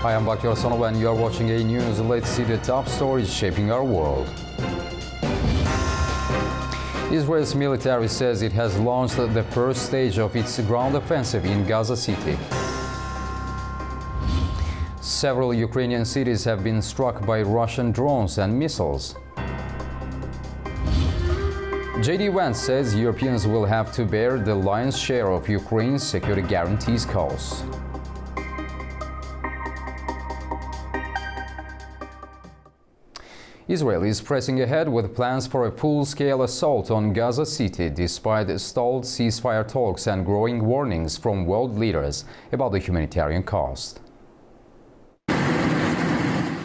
Hi, I'm Bakhtiar Sonov and you are watching AnewZ. Let's see the top stories shaping our world. Israel's military says it has launched the first stage of its ground offensive in Gaza City. Several Ukrainian cities have been struck by Russian drones and missiles. J.D. Vance says Europeans will have to bear the lion's share of Ukraine's security guarantees costs. Israel is pressing ahead with plans for a full-scale assault on Gaza City despite stalled ceasefire talks and growing warnings from world leaders about the humanitarian cost.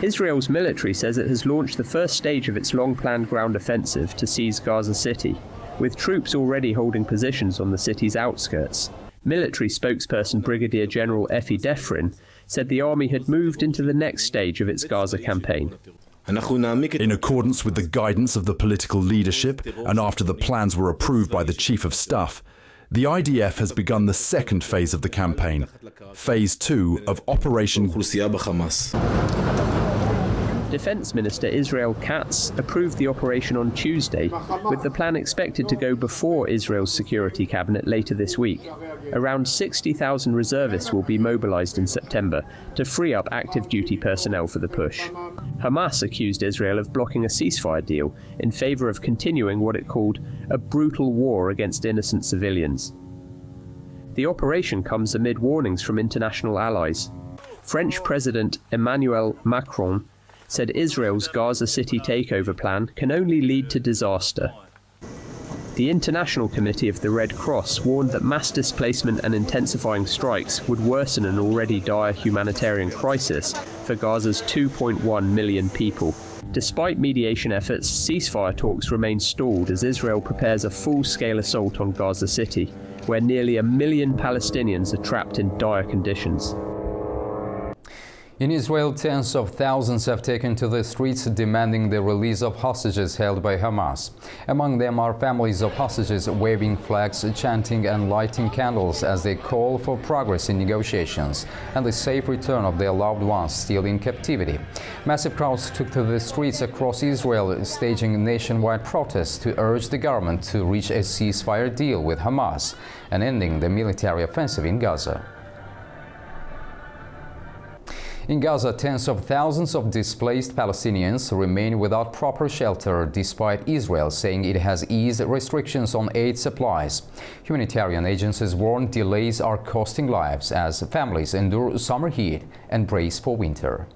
Israel's military says it has launched the first stage of its long-planned ground offensive to seize Gaza City, with troops already holding positions on the city's outskirts. Military spokesperson Brigadier General Efi Defrin said the army had moved into the next stage of its Gaza campaign. In accordance with the guidance of the political leadership and after the plans were approved by the Chief of Staff, the IDF has begun the second phase of the campaign, Phase 2 of Operation. Defense Minister Israel Katz approved the operation on Tuesday, with the plan expected to go before Israel's Security Cabinet later this week. Around 60,000 reservists will be mobilized in September to free up active duty personnel for the push. Hamas accused Israel of blocking a ceasefire deal in favor of continuing what it called a brutal war against innocent civilians. The operation comes amid warnings from international allies. French President Emmanuel Macron said Israel's Gaza City takeover plan can only lead to disaster. The International Committee of the Red Cross warned that mass displacement and intensifying strikes would worsen an already dire humanitarian crisis for Gaza's 2.1 million people. Despite mediation efforts, ceasefire talks remain stalled as Israel prepares a full-scale assault on Gaza City, where nearly 1 million Palestinians are trapped in dire conditions. In Israel, tens of thousands have taken to the streets demanding the release of hostages held by Hamas. Among them are families of hostages waving flags, chanting and lighting candles as they call for progress in negotiations and the safe return of their loved ones still in captivity. Massive crowds took to the streets across Israel, staging nationwide protests to urge the government to reach a ceasefire deal with Hamas and ending the military offensive in Gaza. In Gaza, tens of thousands of displaced Palestinians remain without proper shelter, despite Israel saying it has eased restrictions on aid supplies. Humanitarian agencies warn delays are costing lives as families endure summer heat and brace for winter.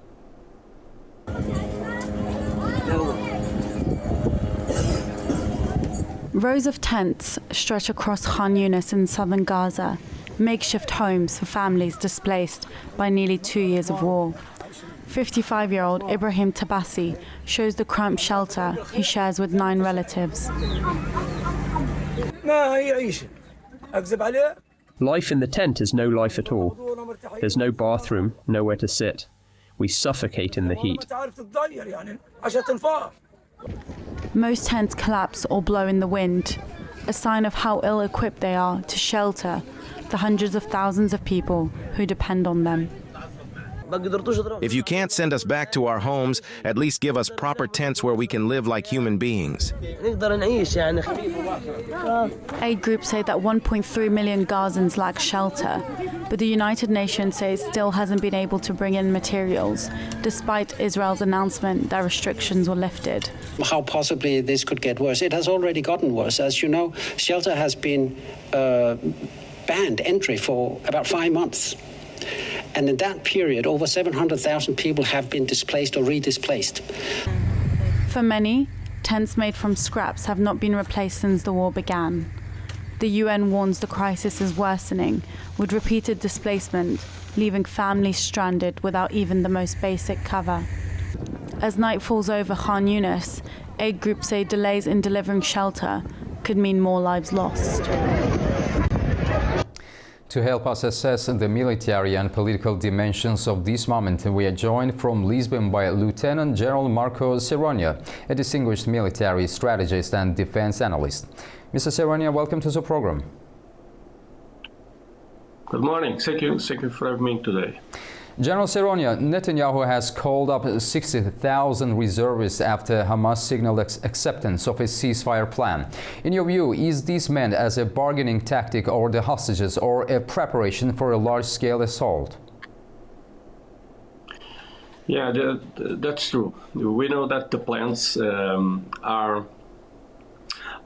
Rows of tents stretch across Khan Yunis in southern Gaza, makeshift homes for families displaced by nearly 2 years of war. 55-year-old Ibrahim Tabassi shows the cramped shelter he shares with 9 relatives. Life in the tent is no life at all. There's no bathroom, nowhere to sit. We suffocate in the heat. Most tents collapse or blow in the wind, a sign of how ill-equipped they are to shelter the hundreds of thousands of people who depend on them. If you can't send us back to our homes, at least give us proper tents where we can live like human beings. Aid groups say that 1.3 million Gazans lack shelter, but the United Nations say it still hasn't been able to bring in materials, despite Israel's announcement that restrictions were lifted. How possibly this could get worse? It has already gotten worse. As you know, shelter has been banned entry for about 5 months. And in that period, over 700,000 people have been displaced or redisplaced. For many, tents made from scraps have not been replaced since the war began. The UN warns the crisis is worsening, with repeated displacement, leaving families stranded without even the most basic cover. As night falls over Khan Yunis, aid groups say delays in delivering shelter could mean more lives lost. To help us assess the military and political dimensions of this moment, we are joined from Lisbon by Lieutenant General Marco Serronia, a distinguished military strategist and defense analyst. Mr. Serronia, welcome to the program. Good morning. Thank you for having me today. General Seronia, Netanyahu has called up 60,000 reservists after Hamas signaled acceptance of a ceasefire plan. In your view, is this meant as a bargaining tactic over the hostages or a preparation for a large-scale assault? Yeah, that's true. We know that the plans are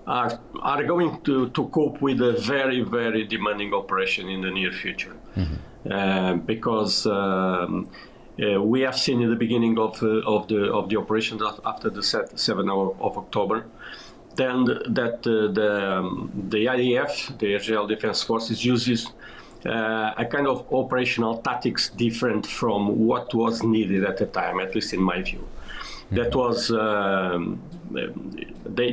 going to cope with a very, very demanding operation in the near future. Because we have seen in the beginning of the operation after the 7th of October, then that the IDF, the Israel Defense Forces, uses a kind of operational tactics different from what was needed at the time, at least in my view. That was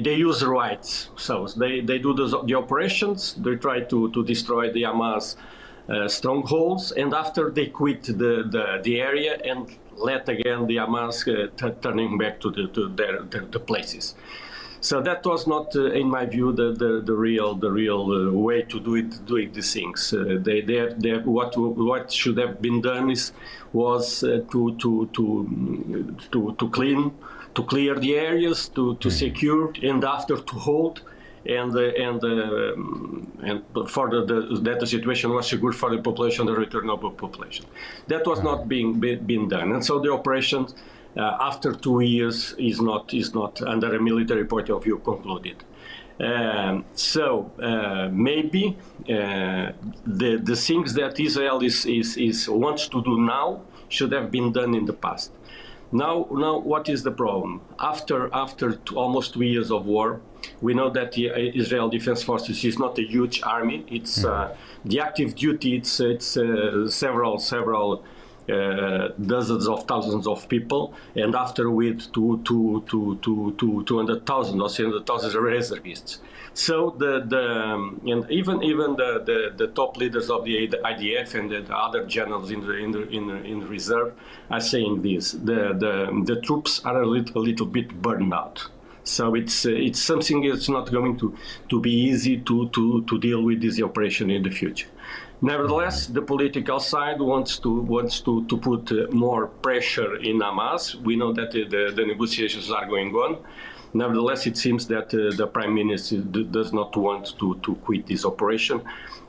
they use rights, so they do the operations. They try to destroy the Hamas strongholds, and after they quit the area and let again the Hamas turning back to the places. So that was not, in my view, the real way to doing these things. What should have been done was to clear the areas, to secure, and after to hold. And for that the situation was secure for the population, the return of the population. That was not being done, and so the operation after 2 years is not under a military point of view concluded. Maybe the things that Israel wants to do now should have been done in the past. Now, what is the problem? After almost 2 years of war, we know that the Israel Defense Forces is not a huge army. It's the active duty. It's several dozens of thousands of people, and after with 200,000 or 300,000 reservists. So and even the top leaders of the IDF and the other generals in the reserve are saying this. The troops are a little bit burned out. So it's something that's not going to be easy to deal with this operation in the future. Nevertheless, the political side wants to put more pressure in Hamas. We know that the negotiations are going on. Nevertheless, it seems that the Prime Minister does not want to quit this operation,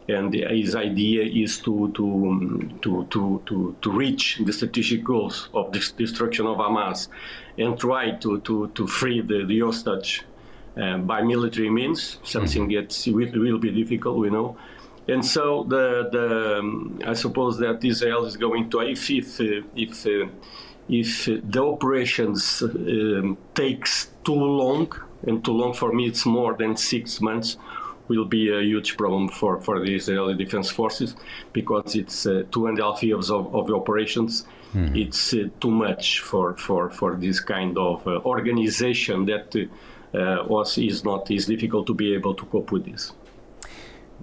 and his idea is to reach the strategic goals of the destruction of Hamas and try to free the hostage by military means. Something that will be difficult, we know. And so I suppose that Israel is going to, if the operations takes too long, and too long for me it's more than 6 months, will be a huge problem for the Israeli Defense Forces, because it's 2.5 years of operations. It's too much for this kind of organization that is difficult to be able to cope with this.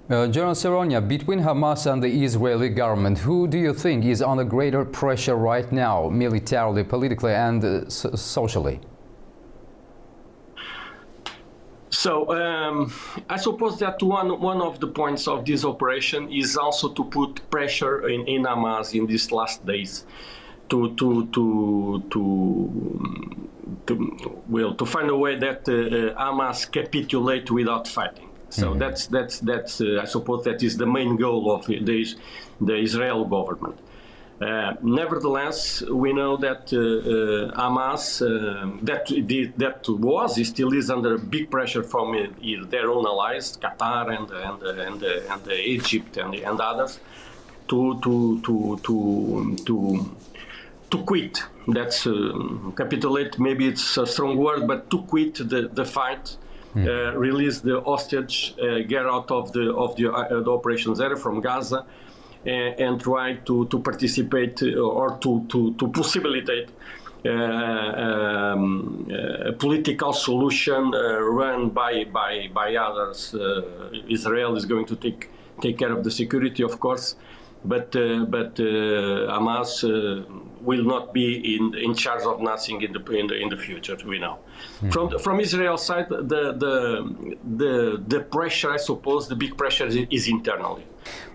General Seronia, between Hamas and the Israeli government, who do you think is under greater pressure right now, militarily, politically, and socially? So I suppose that one of the points of this operation is also to put pressure in Hamas in these last days to find a way that Hamas capitulate without fighting. So that's I suppose that is the main goal of the Israel government. Nevertheless, we know that Hamas still is under big pressure from their own allies, Qatar and Egypt and others, to quit. That's capitulate. Maybe it's a strong word, but to quit the fight. Release the hostage, get out of the operations area from Gaza, and try to participate or to possibilitate a political solution run by others. Israel is going to take care of the security, of course, but Hamas will not be in charge of nothing in the future. We know. From Israel's side, the pressure, I suppose, the big pressure is internally.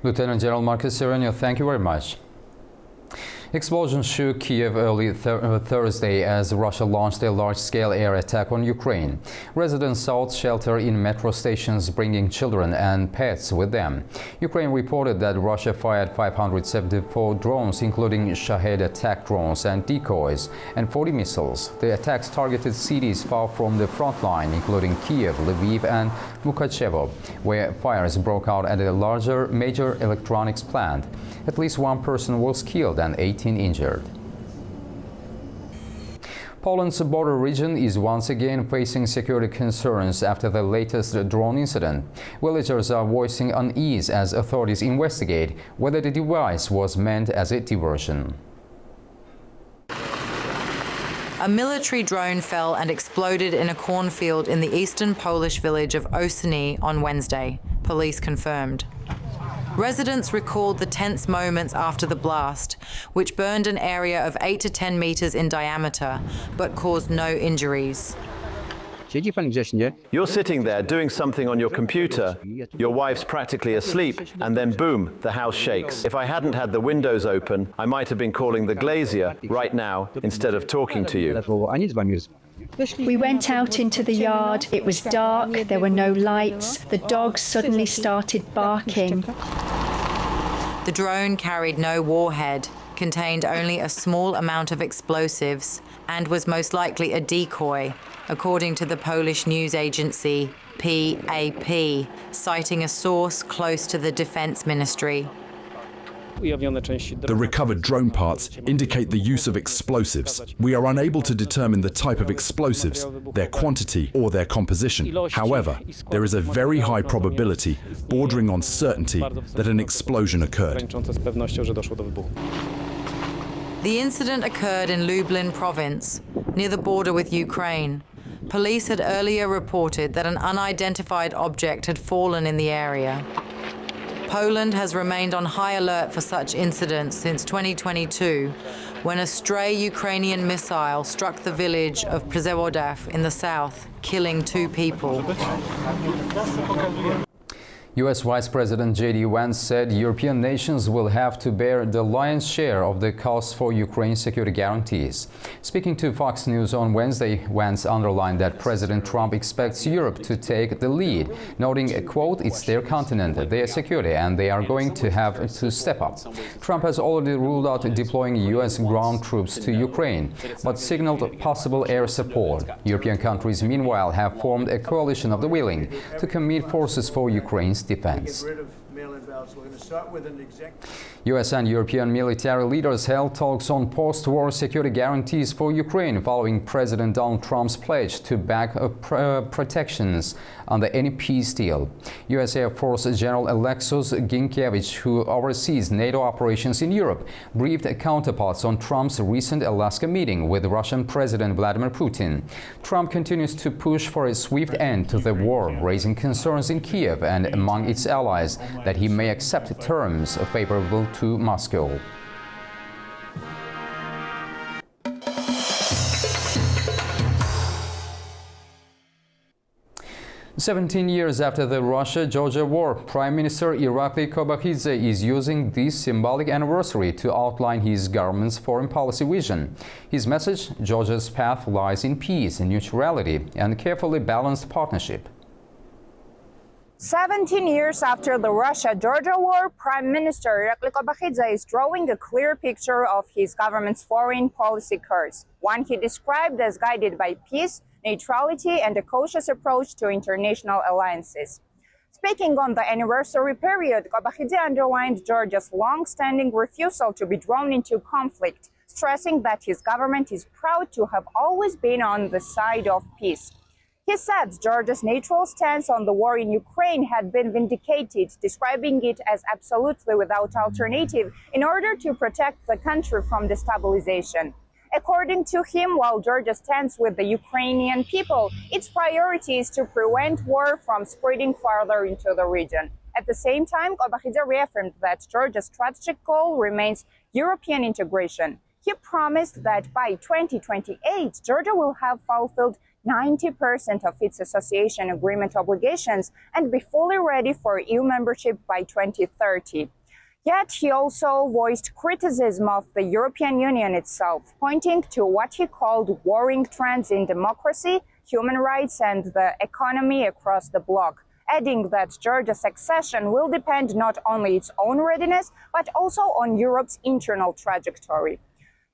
Lieutenant General Marcus Seronia, thank you very much. Explosions shook Kiev early Thursday as Russia launched a large-scale air attack on Ukraine. Residents sought shelter in metro stations, bringing children and pets with them. Ukraine reported that Russia fired 574 drones, including Shahed attack drones and decoys, and 40 missiles. The attacks targeted cities far from the front line, including Kiev, Lviv, and Mukachevo, where fires broke out at a larger major electronics plant. At least one person was killed and 18 injured. Poland's border region is once again facing security concerns after the latest drone incident. Villagers are voicing unease as authorities investigate whether the device was meant as a diversion. A military drone fell and exploded in a cornfield in the eastern Polish village of Osny on Wednesday, police confirmed. Residents recalled the tense moments after the blast, which burned an area of 8 to 10 meters in diameter, but caused no injuries. You're sitting there doing something on your computer, your wife's practically asleep, and then boom, the house shakes. If I hadn't had the windows open, I might have been calling the glazier right now instead of talking to you. We went out into the yard. It was dark, there were no lights. The dogs suddenly started barking. The drone carried no warhead, contained only a small amount of explosives, and was most likely a decoy, according to the Polish news agency PAP, citing a source close to the Defense Ministry. The recovered drone parts indicate the use of explosives. We are unable to determine the type of explosives, their quantity, or their composition. However, there is a very high probability, bordering on certainty, that an explosion occurred. The incident occurred in Lublin province, near the border with Ukraine. Police had earlier reported that an unidentified object had fallen in the area. Poland has remained on high alert for such incidents since 2022, when a stray Ukrainian missile struck the village of Przewodaw in the south, killing 2 people. U.S. Vice President J.D. Vance said European nations will have to bear the lion's share of the cost for Ukraine's security guarantees. Speaking to Fox News on Wednesday, Vance underlined that President Trump expects Europe to take the lead, noting, quote, "It's their continent, their security, and they are going to have to step up." Trump has already ruled out deploying U.S. ground troops to Ukraine, but signaled possible air support. European countries, meanwhile, have formed a coalition of the willing to commit forces for Ukraine's defense. U.S. and European military leaders held talks on post-war security guarantees for Ukraine following President Donald Trump's pledge to back up protections under any peace deal. U.S. Air Force General Alexis Ginkiewicz, who oversees NATO operations in Europe, briefed counterparts on Trump's recent Alaska meeting with Russian President Vladimir Putin. Trump continues to push for a swift end to the war, raising concerns in Kiev and among its allies that he may accept terms favorable to Moscow. "17 years after the Russia-Georgia war, Prime Minister Irakli Kobakidze is using this symbolic anniversary to outline his government's foreign policy vision. His message: Georgia's path lies in peace, neutrality, and carefully balanced partnership. 17 years after the Russia-Georgia war, Prime Minister Irakli Kobakidze is drawing a clear picture of his government's foreign policy course, one he described as guided by peace, neutrality, and a cautious approach to international alliances. Speaking on the anniversary period, Kobakidze underlined Georgia's long-standing refusal to be drawn into conflict, stressing that his government is proud to have always been on the side of peace. He said Georgia's neutral stance on the war in Ukraine had been vindicated, describing it as absolutely without alternative in order to protect the country from destabilization. According to him, while Georgia stands with the Ukrainian people, its priority is to prevent war from spreading farther into the region. At the same time, Kobakidze reaffirmed that Georgia's strategic goal remains European integration. He promised that by 2028, Georgia will have fulfilled 90% of its association agreement obligations and be fully ready for EU membership by 2030. Yet he also voiced criticism of the European Union itself, pointing to what he called warring trends in democracy, human rights, and the economy across the bloc, adding that Georgia's accession will depend not only its own readiness, but also on Europe's internal trajectory.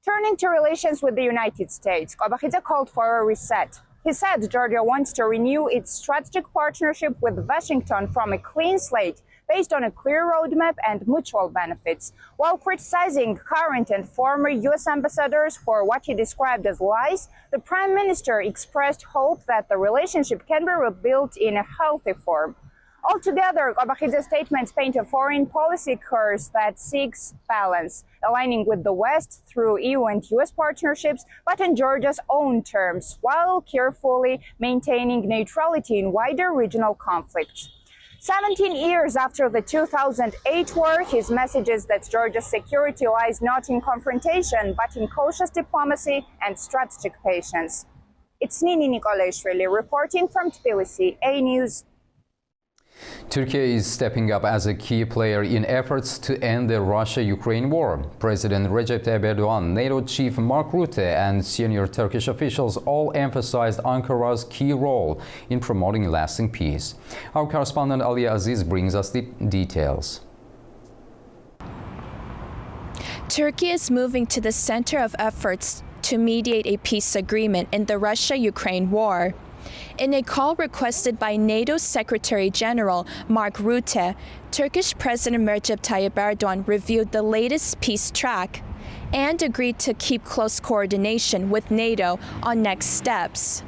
Turning to relations with the United States, Qobakhidze called for a reset. He said Georgia wants to renew its strategic partnership with Washington from a clean slate, based on a clear roadmap and mutual benefits, while criticizing current and former U.S. ambassadors for what he described as lies. The Prime Minister expressed hope that the relationship can be rebuilt in a healthy form. Altogether, Qobakhidze's statements paint a foreign policy course that seeks balance, aligning with the West through EU and US partnerships, but on Georgia's own terms, while carefully maintaining neutrality in wider regional conflicts. 17 years after the 2008 war, his message is that Georgia's security lies not in confrontation, but in cautious diplomacy and strategic patience. It's Nini Nikolaishvili reporting from Tbilisi, AnewZ. Turkey is stepping up as a key player in efforts to end the Russia-Ukraine war. President Recep Tayyip Erdogan, NATO chief Mark Rutte, and senior Turkish officials all emphasized Ankara's key role in promoting lasting peace. Our correspondent AnewZ brings us the details. Turkey is moving to the center of efforts to mediate a peace agreement in the Russia-Ukraine war. In a call requested by NATO Secretary General Mark Rutte, Turkish President Recep Tayyip Erdogan reviewed the latest peace track and agreed to keep close coordination with NATO on next steps,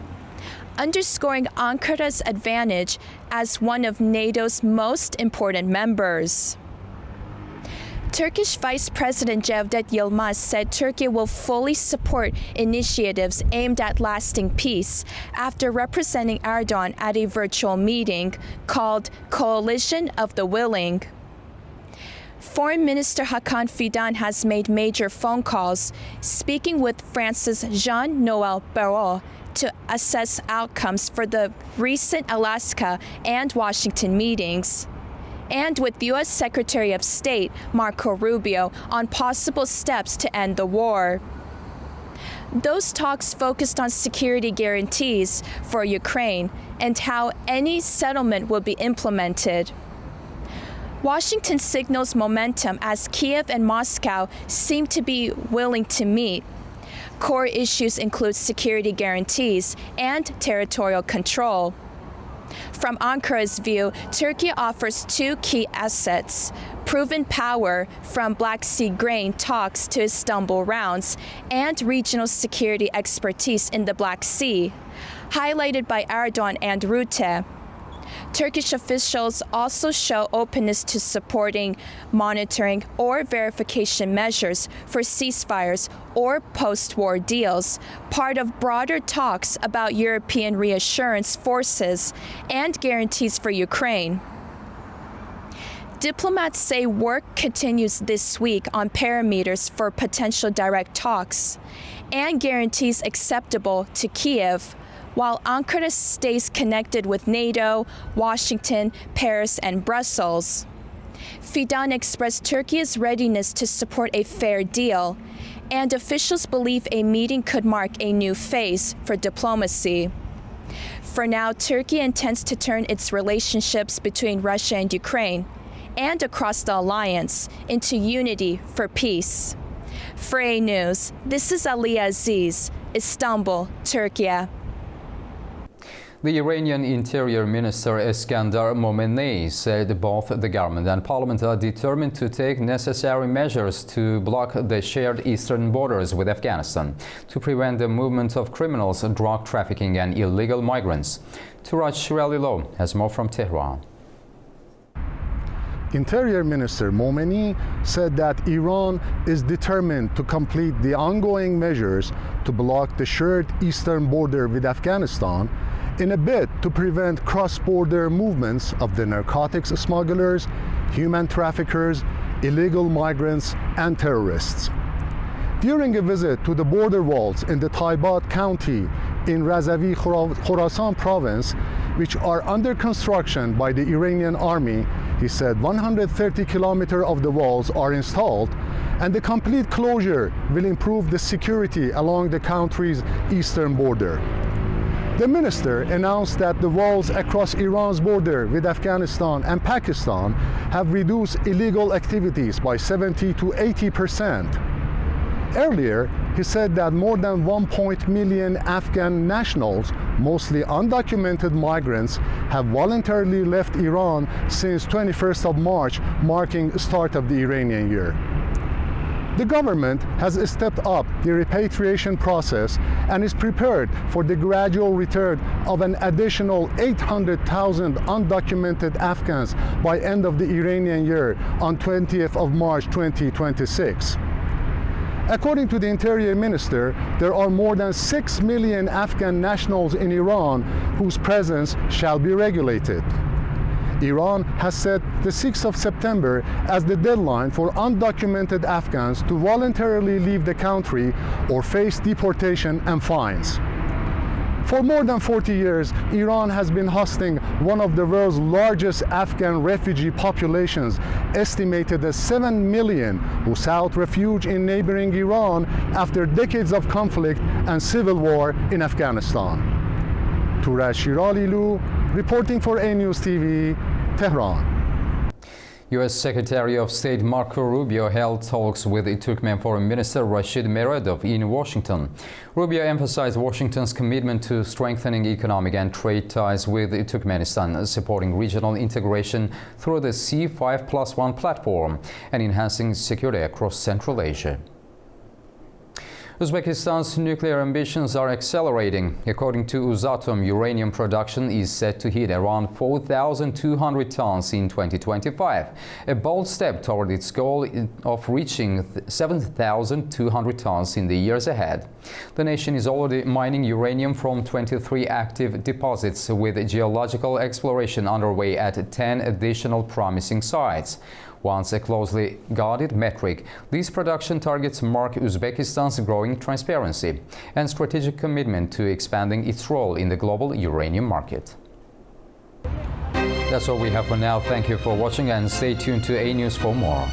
underscoring Ankara's advantage as one of NATO's most important members. Turkish Vice President Cevdet Yılmaz said Turkey will fully support initiatives aimed at lasting peace after representing Erdogan at a virtual meeting called Coalition of the Willing. Foreign Minister Hakan Fidan has made major phone calls, speaking with France's Jean-Noël Barrot to assess outcomes for the recent Alaska and Washington meetings, and with U.S. Secretary of State Marco Rubio on possible steps to end the war. Those talks focused on security guarantees for Ukraine and how any settlement will be implemented. Washington signals momentum as Kiev and Moscow seem to be willing to meet. Core issues include security guarantees and territorial control. From Ankara's view, Turkey offers two key assets: proven power from Black Sea grain talks to Istanbul rounds, and regional security expertise in the Black Sea, highlighted by Erdogan and Rutte. Turkish officials also show openness to supporting monitoring or verification measures for ceasefires or post-war deals, part of broader talks about European reassurance forces and guarantees for Ukraine. Diplomats say work continues this week on parameters for potential direct talks and guarantees acceptable to Kiev, while Ankara stays connected with NATO, Washington, Paris, and Brussels. Fidan expressed Turkey's readiness to support a fair deal, and officials believe a meeting could mark a new phase for diplomacy. For now, Turkey intends to turn its relationships between Russia and Ukraine, and across the alliance, into unity for peace. For AnewZ, this is AnewZ, Istanbul, Turkey. The Iranian Interior Minister Eskandar Momenei said both the government and parliament are determined to take necessary measures to block the shared eastern borders with Afghanistan to prevent the movement of criminals, drug trafficking, and illegal migrants. Turaj Shiralilo has more from Tehran. Interior Minister Momenei said that Iran is determined to complete the ongoing measures to block the shared eastern border with Afghanistan in a bid to prevent cross-border movements of the narcotics smugglers, human traffickers, illegal migrants, and terrorists. During a visit to the border walls in the Taibat County in Razavi, Khorasan province, which are under construction by the Iranian army, he said 130 kilometers of the walls are installed, and the complete closure will improve the security along the country's eastern border. The minister announced that the walls across Iran's border with Afghanistan and Pakistan have reduced illegal activities by 70 to 80%. Earlier, he said that more than 1 million Afghan nationals, mostly undocumented migrants, have voluntarily left Iran since 21st of March, marking the start of the Iranian year. The government has stepped up the repatriation process and is prepared for the gradual return of an additional 800,000 undocumented Afghans by end of the Iranian year on 20th of March 2026. According to the Interior Minister, there are more than 6 million Afghan nationals in Iran whose presence shall be regulated. Iran has set the 6th of September as the deadline for undocumented Afghans to voluntarily leave the country or face deportation and fines. For more than 40 years, Iran has been hosting one of the world's largest Afghan refugee populations, estimated at 7 million, who sought refuge in neighboring Iran after decades of conflict and civil war in Afghanistan. Turaj Shiralilu, reporting for AnewZ TV, Tehran. U.S. Secretary of State Marco Rubio held talks with Turkmen Foreign Minister Rashid Meredov in Washington. Rubio emphasized Washington's commitment to strengthening economic and trade ties with Turkmenistan, supporting regional integration through the C5+1 platform, and enhancing security across Central Asia. Uzbekistan's nuclear ambitions are accelerating. According to Uzatom, uranium production is set to hit around 4,200 tons in 2025, a bold step toward its goal of reaching 7,200 tons in the years ahead. The nation is already mining uranium from 23 active deposits, with geological exploration underway at 10 additional promising sites. Once a closely guarded metric, these production targets mark Uzbekistan's growing transparency and strategic commitment to expanding its role in the global uranium market. That's all we have for now. Thank you for watching and stay tuned to AnewZ for more.